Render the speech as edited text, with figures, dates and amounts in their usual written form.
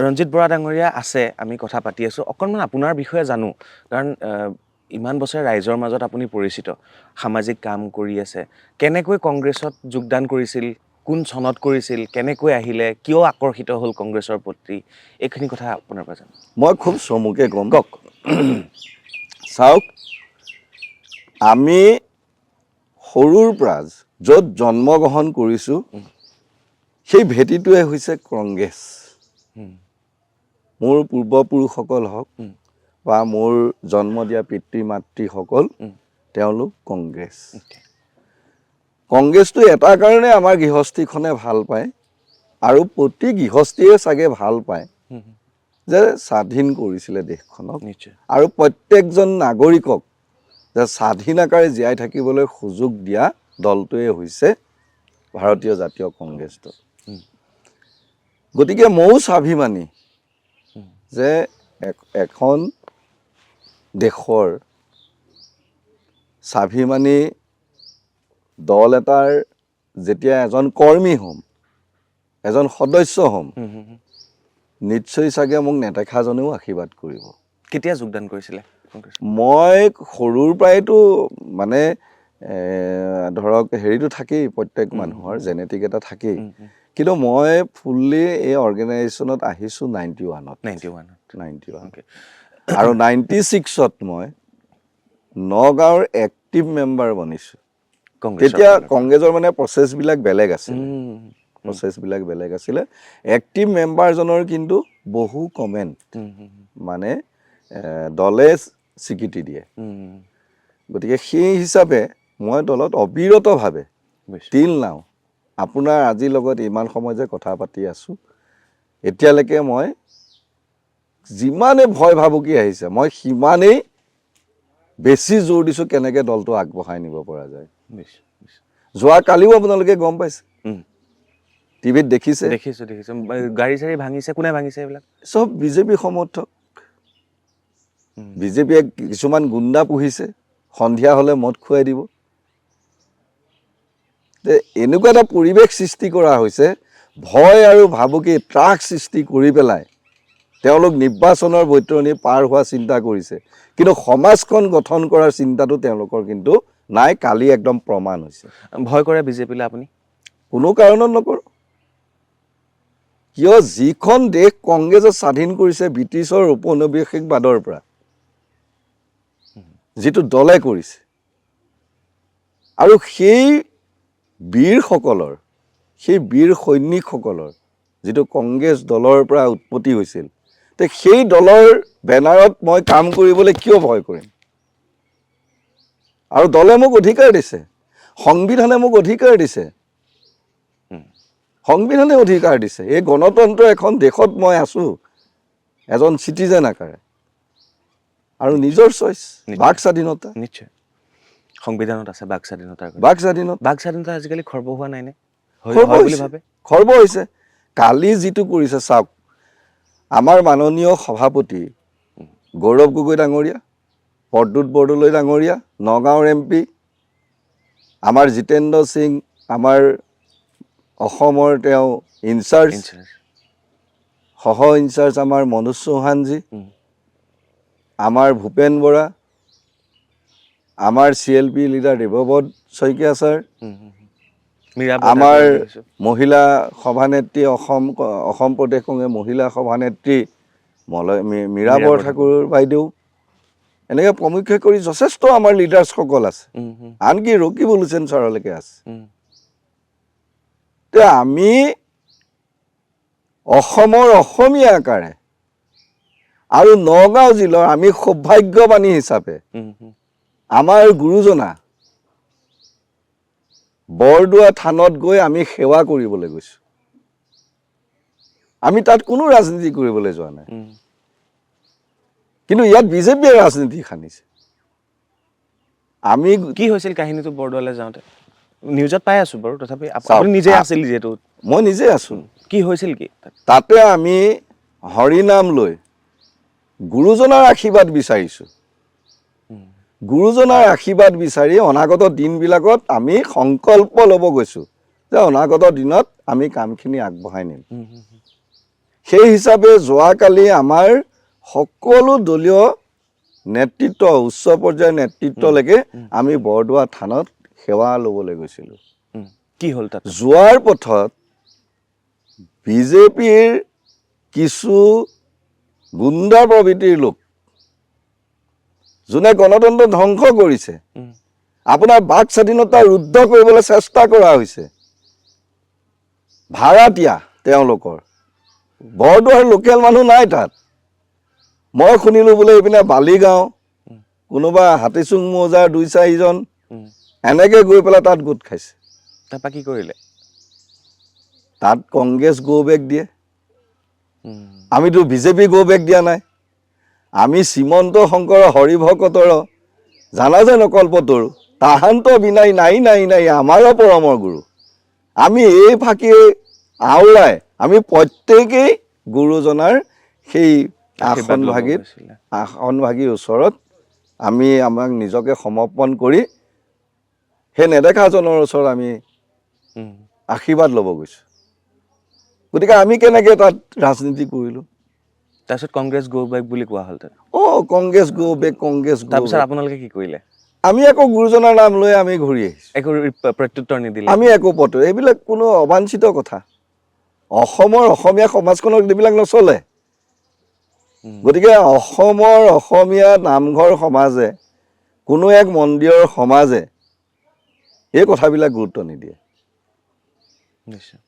ৰঞ্জিত বৰা ডাঙৰীয়া আছে, আমি কথা পাতি আছোঁ। অকণমান আপোনাৰ বিষয়ে জানো, কাৰণ ইমান বছৰ ৰাইজৰ মাজত আপুনি পৰিচিত, সামাজিক কাম কৰি আছে। কেনেকৈ কংগ্ৰেছত যোগদান কৰিছিল, কোন চনত কৰিছিল, কেনেকৈ আহিলে, কিয় আকৰ্ষিত হ'ল কংগ্ৰেছৰ প্ৰতি, এইখিনি কথা আপোনাৰ পৰা জানো। মই খুব চমুকে ক'ম। কওক। চাওক, আমি সৰুৰ পৰা য'ত জন্মগ্ৰহণ কৰিছোঁ সেই ভেটিটোৱে হৈছে কংগ্ৰেছ। মোৰ পূৰ্বপুৰুষসকল হওক বা মোৰ জন্ম দিয়া পিতৃ মাতৃসকল, তেওঁলোক কংগ্ৰেছ। কংগ্ৰেছটো এটা কাৰণে আমাৰ গৃহস্থীখনে ভাল পায়, আৰু প্ৰতি গৃহস্থীয়ে চাগে ভাল পায় যে স্বাধীন কৰিছিলে দেশখনক, আৰু প্ৰত্যেকজন নাগৰিকক যে স্বাধীন আকাৰে জীয়াই থাকিবলৈ সুযোগ দিয়া দলটোৱে হৈছে ভাৰতীয় জাতীয় কংগ্ৰেছ দল। গতিকে ময়ো স্বাভিমানী যে এখন দেশৰ স্বাভিমানী দল এটাৰ যেতিয়া এজন কৰ্মী হ'ম, এজন সদস্য হ'ম, নিশ্চয় চাগে মোক নেদেখাজনেও আশীৰ্বাদ কৰিব। কেতিয়া যোগদান কৰিছিলে কংগ্ৰেছ? মই সৰুৰ পৰাইতো মানে ধৰক হেৰিটো থাকেই, প্ৰত্যেক মানুহৰ জেনেটিক এটা থাকেই, কিন্তু মই ফুল্লি এই অৰ্গেনাইজেশ্যনত আহিছোঁ 91ত। 91 আৰু 96ত মই নগাঁৱৰ এক্টিভ মেম্বাৰ বনিছোঁ। তেতিয়া কংগ্ৰেছৰ মানে প্ৰচেছবিলাক বেলেগ আছিলে, এক্টিভ মেম্বাৰজনৰ কিন্তু বহু কমেণ্ট মানে দলে স্বীকৃতি দিয়ে। গতিকে সেই হিচাপে মই দলত অবিৰতভাৱে তিল নাও, আপোনাৰ আজিৰ লগত ইমান সময় যে কথা পাতি আছোঁ, এতিয়ালৈকে মই যিমানে ভয় ভাবুকি আহিছে, মই সিমানেই বেছি জোৰ দিছোঁ কেনেকৈ দলটো আগবঢ়াই নিব পৰা যায়। যোৱাকালিও আপোনালোকে গম পাইছে, টিভিত দেখিছে। দেখিছোঁ। গাড়ী চাড়ী ভাঙিছে, কোনে ভাঙিছে এইবিলাক? চব বিজেপি সমৰ্থক। বিজেপিয়ে কিছুমান গুণ্ডা পুহিছে, সন্ধিয়া হ'লে মদ খুৱাই দিব। এনেকুৱা এটা পৰিৱেশ সৃষ্টি কৰা হৈছে, ভয় আৰু ভাবুকি ত্ৰাস সৃষ্টি কৰি পেলাই তেওঁলোক নিৰ্বাচনৰ বৈতৰণি পাৰ হোৱা চিন্তা কৰিছে, কিন্তু সমাজখন গঠন কৰাৰ চিন্তাটো তেওঁলোকৰ কিন্তু নাই। কালি একদম প্ৰমাণ হৈছে। ভয় কৰে বিজেপিলৈ আপুনি? কোনো কাৰণত নকৰোঁ। কিয়, যিখন দেশ কংগ্ৰেছে স্বাধীন কৰিছে ব্ৰিটিছৰ ঔপনিৱেশিকবাদৰ পৰা, যিটো দলে কৰিছে, আৰু সেই বীৰসকলৰ, সেই বীৰ সৈনিকসকলৰ যিটো কংগ্ৰেছ দলৰ পৰা উৎপত্তি হৈছিল, তে সেই দলৰ বেনাৰত মই কাম কৰিবলৈ কিয় ভয় কৰিম? আৰু দলে মোক অধিকাৰ দিছে, সংবিধানে মোক অধিকাৰ দিছে, সংবিধানে অধিকাৰ দিছে। এই গণতন্ত্ৰ এখন দেশত মই আছোঁ এজন চিটিজেন আকাৰে, আৰু নিজৰ চইচ, বাক স্বাধীনতা নিশ্চয় সংবিধানত আছে, বাক স্বাধীনতাৰ কথা। বাক স্বাধীনতা আজিকালি খৰ্ব হোৱা নাইনে? খৰ্ব হৈছে। কালি যিটো কৰিছে চাওক, আমাৰ মাননীয় সভাপতি গৌৰৱ গগৈ ডাঙৰীয়া, প্ৰদ্যুৎ বৰদলৈ ডাঙৰীয়া, নগাঁৱৰ MP, আমাৰ জিতেন্দ্ৰ সিং, আমাৰ অসমৰ তেওঁ ইনচাৰ্জ, সহ ইনচাৰ্জ আমাৰ মনোজ চৌহানজী, আমাৰ ভূপেন বৰা, আমাৰ CLP leader Debabrata Saikia sir, আমাৰ মহিলা সভানেত্ৰী, অসম প্ৰদেশ কংগ্ৰেছ মহিলা সভানেত্ৰী মীৰা বৰঠাকুৰ বাইদেউ, এনেকৈ প্ৰমুখ্য কৰি যথেষ্ট আমাৰ লিডাৰ্ছসকল আছে, আনকি ৰকিবুল হুছেইন ছাৰলৈকে আছে। আমি অসমৰ অসমীয়া আকাৰে আৰু নগাঁও জিলাৰ আমি সৌভাগ্যবানী হিচাপে আমাৰ গুৰুজনা বৰদোৱা থানত গৈ আমি সেৱা কৰিবলৈ গৈছোঁ। আমি তাত কোনো ৰাজনীতি কৰিবলৈ যোৱা নাই, কিন্তু ইয়াত বিজেপিয়ে ৰাজনীতি সানিছে। আমি কি হৈছিল কাহিনীটো বৰদোৱালৈ যাওঁতে? নিউজত পাই আছোঁ বাৰু, তথাপি আপুনি নিজে আছিল যিহেতু। মই নিজে আছোঁ। কি হৈছিল কি তাতে? আমি হৰিনাম লৈ গুৰুজনাৰ আশীৰ্বাদ বিচাৰিছোঁ। গুৰুজনাৰ আশীৰ্বাদ বিচাৰি অনাগত দিনবিলাকত আমি সংকল্প ল'ব গৈছোঁ যে অনাগত দিনত আমি কামখিনি আগবঢ়াই নিম। সেই হিচাপে যোৱাকালি আমাৰ সকলো দলীয় নেতৃত্ব উচ্চ পৰ্যায়ৰ নেতৃত্বলৈকে আমি বৰদোৱা থানত সেৱা ল'বলৈ গৈছিলোঁ। কি হ'ল তাত? যোৱাৰ পথত বিজেপিৰ কিছু গুণ্ডা প্ৰবৃত্তিৰ লোক যোনে গণতন্ত্ৰ ধ্বংস কৰিছে, আপোনাৰ বাক স্বাধীনতা ৰুদ্ধ কৰিবলৈ চেষ্টা কৰা হৈছে, ভাড়াতীয়া তেওঁলোকৰ, বৰদোৱাৰ লোকেল মানুহ নাই তাত। মই শুনিলোঁ বোলে এইপিনে বালিগাঁও কোনোবা হাতীচুং মৌজাৰ 2-4জন এনেকৈ গৈ পেলাই তাত গোট খাইছে। তাৰপৰা কি কৰিলে? তাত কংগ্ৰেছ গো বেক দিয়ে, আমিতো বিজেপি গো বেক দিয়া নাই। আমি শ্ৰীমন্ত শংকৰ হৰিভকতৰ জানা যে নকল্পতৰু তাহান্ত বিনাই নাই নাই নাই আমাৰ পৰমৰ গুৰু। আমি এই ফাঁকি আওৰাই আমি প্ৰত্যেকেই গুৰুজনাৰ সেই আসনভাগীৰ ওচৰত আমি আমাক নিজকে সমৰ্পণ কৰি সেই নেদেখাজনৰ ওচৰত আমি আশীৰ্বাদ ল'ব গৈছোঁ। গতিকে আমি কেনেকৈ তাত ৰাজনীতি কৰিলোঁ? তাৰপিছত কংগ্ৰেছ গো বেক বুলি কোৱা হ'ল তাত। কংগ্ৰেছ গো বেক, কংগ্ৰেছ গো তাৰপিছত বেক। আপোনালোকে কি কৰিলে? আমি আকৌ গুৰুজনাৰ নাম লৈ আমি ঘূৰি আহিছোঁ। একো প্ৰত্যুত্তৰ নিদিলে? আমি একো এইবিলাক কোনো অবাঞ্ছিত কথা। অসমৰ অসমীয়া সমাজখনত এইবিলাক নচলে। গতিকে অসমৰ অসমীয়া নামঘৰ সমাজে, কোনো এক মন্দিৰৰ সমাজে এই কথাবিলাক গুৰুত্ব নিদিয়ে। নিশ্চয়।